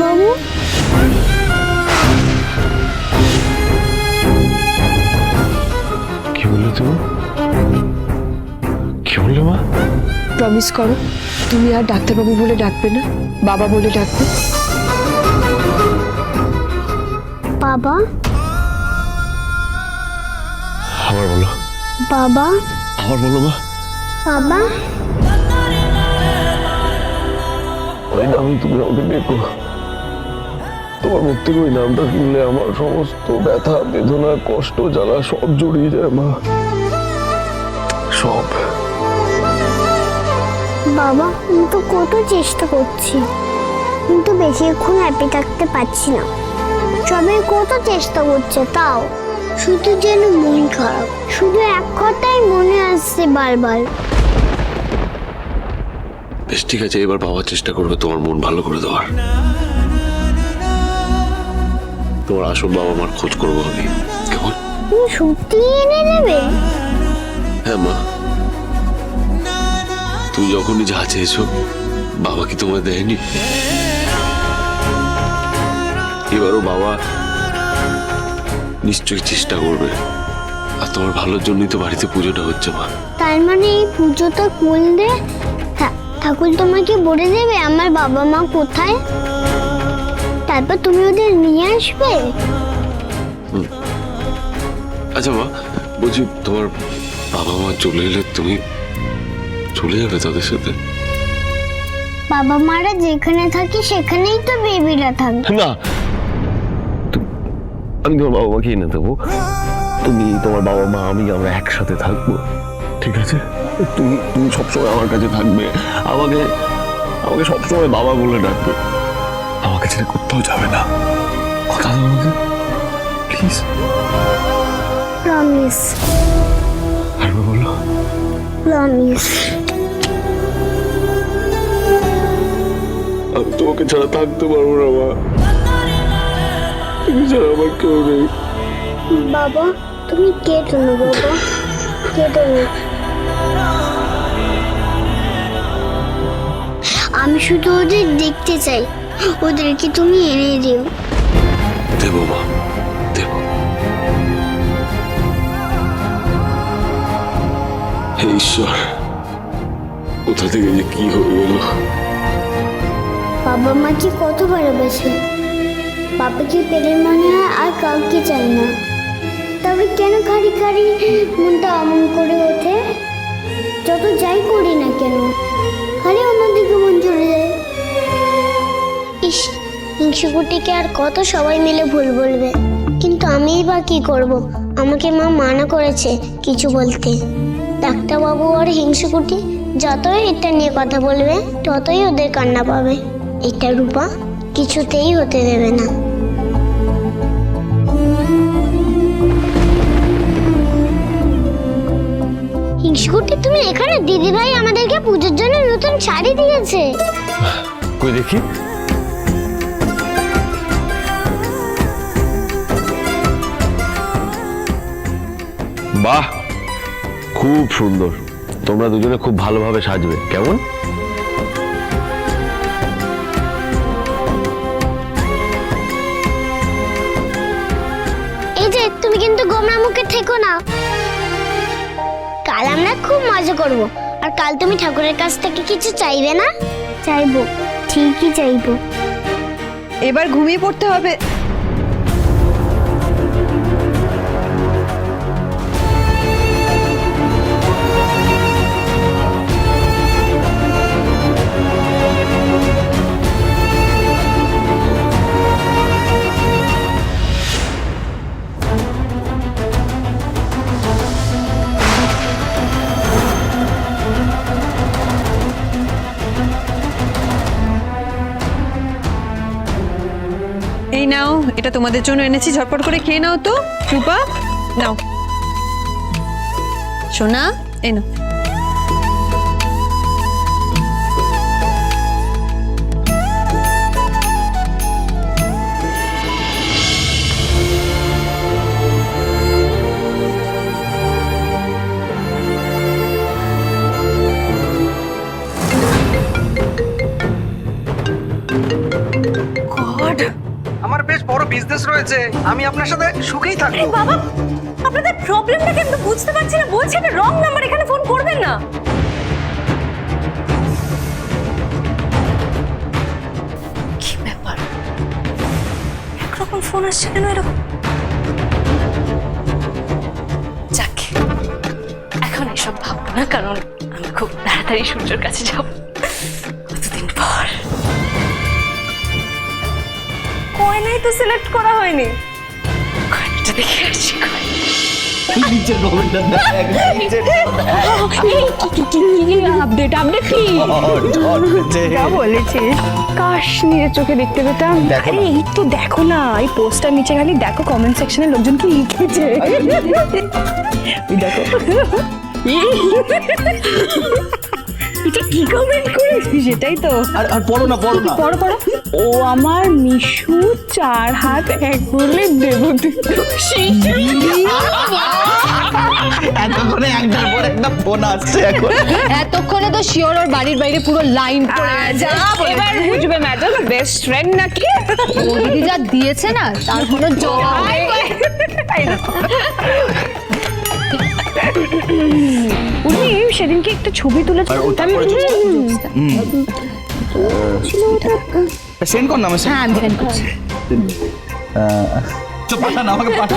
ডাক্তারবাবু। কি বললে তুমি? কি বললে মা? প্রমিস করো তুমি আর ডাক্তারবাবু বলে ডাকবে না, বাবা বলে ডাকবে। বাবা আবার বলো। বাবা আবার বলো মা। বাবা। ওই নাম তুমি আমাকে দেখো। তোমার মুখ থেকে ওই নামটা শুনলে আমার সমস্ত ব্যথা বেদনা কষ্ট জ্বালা সব জড়িয়ে যায় মা, সব। বাবা আমি তো কত চেষ্টা করছি, কিন্তু বেশিক্ষণ হ্যাপি থাকতে পারছি না। সবাই কত চেষ্টা করছে, তাও শুধু যেন মন খারাপ। শুধু এক কথাই মনে আসছে বারবার। বেশ ঠিক আছে, এবার বাবা চেষ্টা করবে তোমার মন ভালো করে দেওয়ার। তোমার আসল বাবা মার খোঁজ করবো আমি, কেমন? তুমি সত্যি এনে দেবে? হ্যাঁ মা, তুমি যখনই যা চেয়েছো বাবা কি তোমায় দেয়নি? এবারও বাবা নিশ্চয়ই চেষ্টা করবে, আর তোমার ভালোর জন্যই তো বাড়িতে পুজোটা হচ্ছে মা। তার মানে এই পুজোটা করলে ঠাকুর তোমাকে বলে দেবে আমার বাবা মা কোথায়, তারপর তুমি ওদের নিয়ে আসবে। আচ্ছা মা, বলছি তোমার বাবা মা চলে এলে তুমি চলে যাবে তাদের সাথে? বাবা মারা যেখানে থাকে সেখানেই তো বেবিরা থাকে। না, আমি তোমার বাবা মাকে এনে দেবো, তুমি তোমার বাবা মা আমি আমরা একসাথে থাকবো, ঠিক আছে? তুমি তুমি সবসময় আমার কাছে থাকবে, আমাকে আমাকে সবসময় বাবা বলে ডাকবে, আমাকে ছেড়ে কোথাও যাবে না। কথা দাও আমাকে প্লিজ। প্রমিস। আর বলো। প্রমিস। আমি তোমাকে ছাড়া থাকতে পারবো না মা, তুমি ছাড়া আমার কেউ নেই। বাবা তুমি কেটো না, বাবা কেটো না। আমি শুধু ওদের দেখতে চাই, ওদেরকে তুমি এনে দিও। দেবো মা, দেবো। হে ঈশ্বর, কোথা থেকে যে কি হয়ে গেল। বাবা মাকে কত ভালোবাসে, বাবাকে পেলের মনে হয় আর কাউকে চাই না। তবে কেন খাড়ি খাড়ি মনটা অমন করে ওঠে? যত যাই করি না কেন খালি অন্যদিকে মন চলে যায়। ইস, হিংসুকুটিকে আর কত সবাই মিলে ভুল বলবে, কিন্তু আমিই বা কি করব? আমাকে মা মানা করেছে কিছু বলতে। ডাক্তারবাবু আর হিংসুকুটি যতই এটা নিয়ে কথা বলবে ততই ওদের কান্না পাবে। এটা রূপা কিছুতেই হতে দেবে না। হিংসুকুটি তুমি এখানে? দিদিভাই আমাদেরকে পুজোর জন্য নতুন শাড়ি দিয়েছে। কই দেখি। বাহ, খুব সুন্দর। তোমরা দুজনে খুব ভালোভাবে সাজবে, কেমন? এই যে তুমি কিন্তু গোমরা মুখে থেকো না। কাল আমরা খুব মজা করব, আর কাল তুমি ঠাকুরের কাছ থেকে কিছু চাইবে না? চাইবো, ঠিকই চাইবো। এবার ঘুমিয়ে পড়তে হবে। এই নাও, এটা তোমাদের জন্য এনেছি, ঝটপট করে খেয়ে নাও তো। রূপা নাও, সোনা এই নাও। গড, আমার বেশ বড় বিজনেস রয়েছে, আমি আপনার সাথে সুখেই থাকবো। বাবা আপনাদের প্রবলেমটা কি আমি বুঝতে পারছি না। বলছে না রং নাম্বার, এখানে ফোন করবেন না। কি ব্যাপার, একরকম ফোন আসছে কেন এরকম? যাক, এখন এসব ভাববো না, কারণ আমি খুব তাড়াতাড়ি সূর্যের কাছে যাব কতদিন পর। কয়নাই তো সিলেক্ট করা হয়নি, কয়নাটা দেখে আসি। আপডেট কি বলেছিস? কাশ নিজের চোখে দেখতে পেতাম। আরে এই তো দেখো না, এই পোস্টার নিচে খালি দেখো কমেন্ট সেকশনে লোকজন কি লিখেছে। দেখো এটা কি কমেন্ট করেছিস? সেটাই তো। আর পড়ো না, পড়ো না। পড়ো পড়ো। ও আমার মিশু 4 হাত 1 বলে দেবতী। এতক্ষণে একটার পর একটা ফোন আসছে এখন। এতক্ষণে তো শিওর ওর বাড়ির বাইরে পুরো লাইন পড়ে আছে। এবার বুঝবে ম্যাডাম, বেস্ট ফ্রেন্ড নাকি? ও দিদি যা দিয়েছে না, তার কোনো জবাব নেই। উনি সেদিনকে একটা ছবি তুলেছে, সেন্ড কর না মেসেজ। হ্যাঁ আমি সেন্ড করছি। তো পাঠা না, আমাকে পাঠা।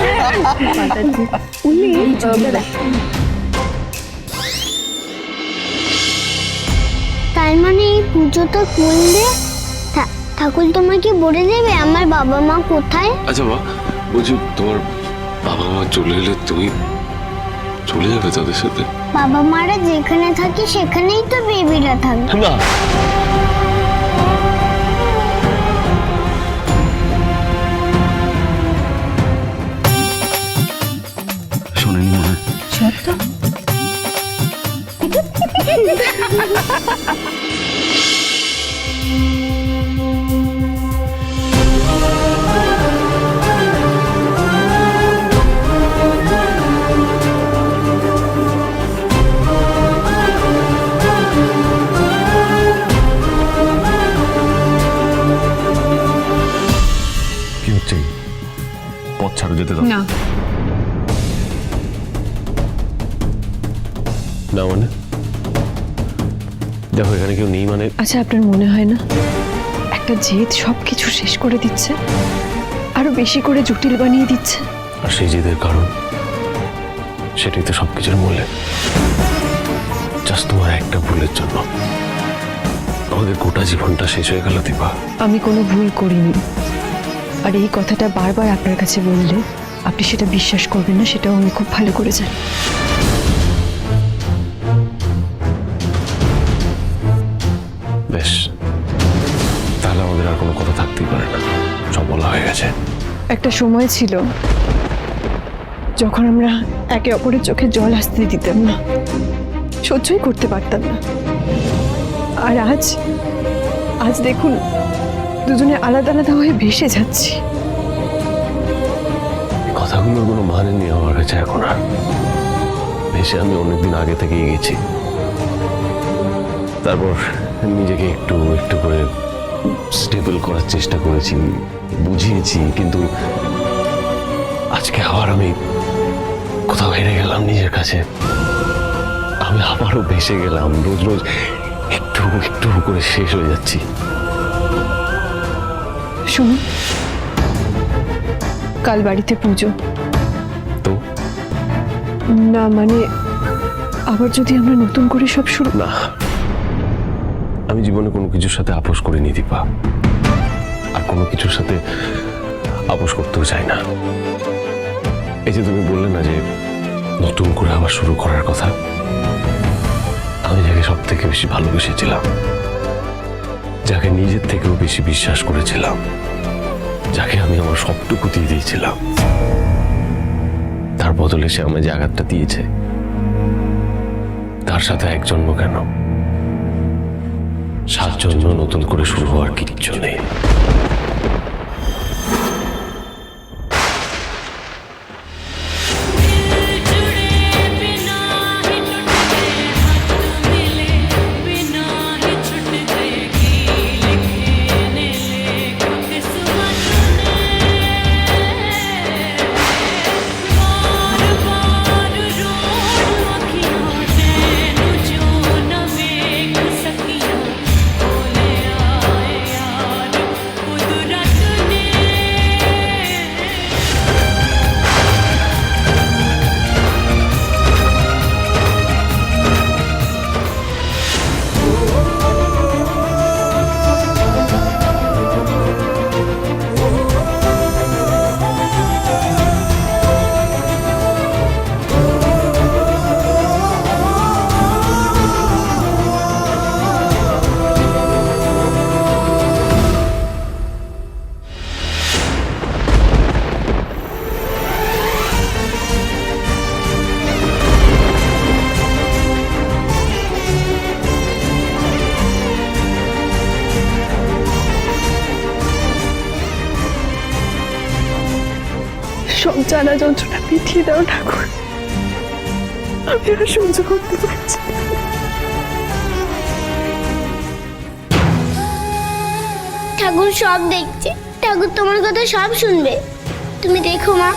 তার মানে এই পুজোটা করলে ঠাকুর তোমাকে বলে দেবে আমার বাবা মা কোথায়? আচ্ছা মা, বলছি তোমার বাবা মা চলে এলে তুমি চলে যাবে তাদের সাথে? বাবা মারা যেখানে থাকে সেখানেই তো বেবিরা থাকবে। না, শোনেনি মনে হয়। কি হচ্ছে? পথ ছাড়ো, যেতে দাও। না, না মানে দেখো এখানে কেউ নেই মানে? আচ্ছা আপনার মনে হয় না একটা জেদ সবকিছু শেষ করে দিচ্ছে, আরো বেশি করে জটিল বানিয়ে দিচ্ছে? আর সেই জেদের কারণ সেটাই তো সবকিছুর মূলে। জাস্ট তোমার একটা ভুলের জন্য আমাদের গোটা জীবনটা শেষ হয়ে গেল দীপা। আমি কোনো ভুল করিনি, আর এই কথাটা বারবার আপনার কাছে বললে আপনি সেটা বিশ্বাস করবেন না, সেটাও আমি খুব ভালো করে জানি। বেশ, তাহলে আমাদের আর কোনো কথা থাকতেই পারে না, সব বলা হয়ে গেছে। একটা সময় ছিল যখন আমরা একে অপরের চোখে জল আসতে দিতাম না, সহ্যই করতে পারতাম না। আর আজ আজ দেখুন দুজনে আলাদা আলাদা হয়ে ভেসে যাচ্ছি। কথাগুলোর কোনো মানে নেই আমার কাছে এখন আর। ভেসে আমি অনেকদিন আগে থেকেই গেছি, তারপর নিজেকে একটু একটু করে স্টেবল করার চেষ্টা করেছি, বুঝিয়েছি, কিন্তু আজকে আবার আমি কোথাও হেরে গেলাম নিজের কাছে। আমি আবারও ভেসে গেলাম, রোজ রোজ একটু একটু করে শেষ হয়ে যাচ্ছি। শুনুন, কাল বাড়িতে পুজো। তো না মানে আবার যদি আমরা নতুন করে সব শুরু। না, আমি জীবনে কোনো কিছুর সাথে আপোষ করিনি দীপা, আর কোনো কিছুর সাথে আপোষ করতেও চাই না। এই যে তুমি বললে না যে নতুন করে আবার শুরু করার কথা, আমি যাকে সব থেকে বেশি ভালোবেসেছিলাম, যাকে নিজের থেকেও বেশি বিশ্বাস করেছিলাম, যাকে আমি আমার সবটুকু দিয়ে দিয়েছিলাম, তার বদলে সে আমায় যে আঘাতটা দিয়েছে, তার সাথে এক জন্ম কেন 7 জন্ম নতুন করে শুরু হওয়ার কিচ্ছু নেই। জানা যন্ত্রণা মিটিয়ে দাও ঠাকুর। আমি আর সহ্য করতে পারছি না। ঠাকুর সব দেখছে, ঠাকুর তোমার কথা সব শুনবে। তুমি দেখো মা,